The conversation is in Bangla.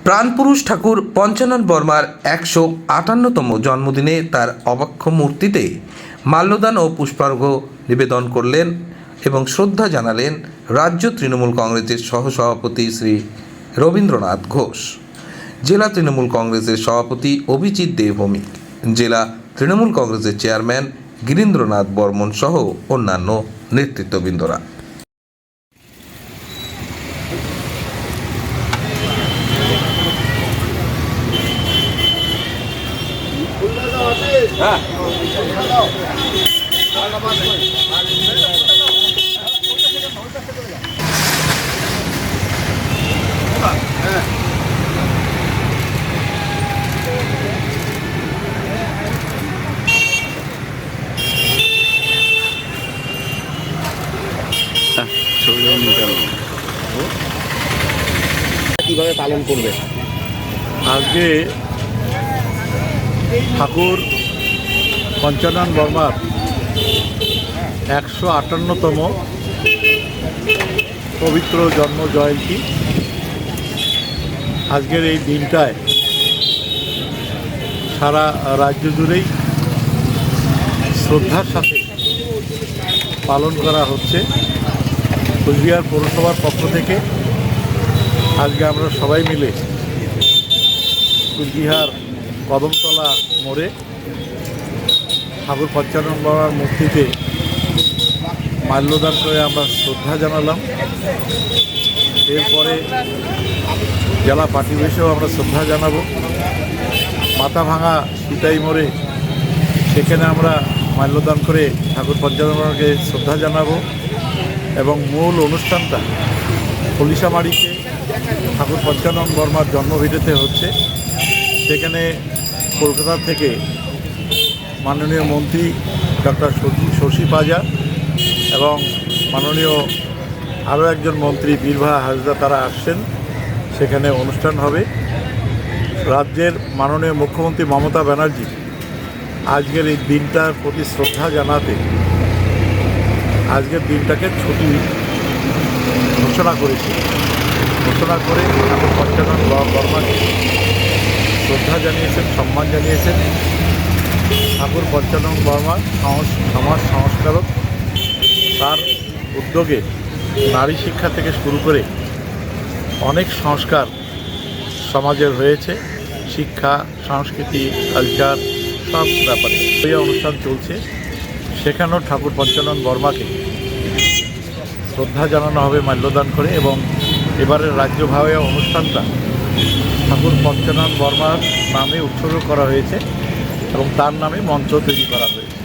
প্রাণপুরুষ ঠাকুর পঞ্চানন বর্মার 158তম জন্মদিনে তার অবাক্ষ মূর্তিতে মাল্যদান ও পুষ্পার্ঘ্য নিবেদন করলেন এবং শ্রদ্ধা জানালেন রাজ্য তৃণমূল কংগ্রেসের সহসভাপতি শ্রী রবীন্দ্রনাথ ঘোষ, জেলা তৃণমূল কংগ্রেসের সভাপতি অভিজিৎ দেবভৌমিক, জেলা তৃণমূল কংগ্রেসের চেয়ারম্যান গিরীন্দ্রনাথ বর্মন সহ অন্যান্য নেতৃত্ববৃন্দরা। কিভাবে পালন করবে? আজকে ঠাকুর পঞ্চানন বর্মার 158তম পবিত্র জন্ম জয়ন্তী। আজকের এই দিনটায় সারা রাজ্য জুড়েই শ্রদ্ধার সাথে পালন করা হচ্ছে। কুচবিহার পৌরসভার পক্ষ থেকে আজকে আমরা সবাই মিলে কুচবিহার কদমতলা মোড়ে ঠাকুর পঞ্চানন বর্মার মূর্তিতে মাল্যদান করে আমরা শ্রদ্ধা জানালাম। এরপরে জেলা পার্টি বেশেও আমরা শ্রদ্ধা জানাবো। মাথাভাঙা সিতাই মোড়ে সেখানে আমরা মাল্যদান করে ঠাকুর পঞ্চানন বর্মাকে শ্রদ্ধা জানাবো এবং মূল অনুষ্ঠানটা কলিশামারিতে ঠাকুর পঞ্চানন বর্মার জন্মভিটেতে হচ্ছে। সেখানে কলকাতা থেকে মাননীয় মন্ত্রী ডক্টর শশী পাজা এবং মাননীয় আরও একজন মন্ত্রী বীরভা হাসদা তারা আসছেন। সেখানে অনুষ্ঠান হবে। রাজ্যের মাননীয় মুখ্যমন্ত্রী মমতা ব্যানার্জি আজকের এই দিনটার প্রতি শ্রদ্ধা জানাতে আজকের দিনটাকে ছুটি ঘোষণা করেছে। ঘোষণা করে ঠাকুর পঞ্চানন বর্মাকে শ্রদ্ধা জানিয়েছেন, সম্মান জানিয়েছেন। ঠাকুর পঞ্চানন বর্মা সমাজ সংস্কারক। তার উদ্যোগে নারী শিক্ষা থেকে শুরু করে অনেক সংস্কার সমাজের হয়েছে, শিক্ষা, সংস্কৃতি, কালচার সব ব্যাপারে এই অনুষ্ঠান চলছে। সেখানেও ঠাকুর পঞ্চানন বর্মাকে শ্রদ্ধা জানানো হবে মাল্যদান করে এবং এবারের রাজ্যভাবে অনুষ্ঠানটা ঠাকুর পঞ্চানন বর্মার নামে উৎসর্গ করা হয়েছে এবং তার নামে মঞ্চ তৈরি করা হয়েছে।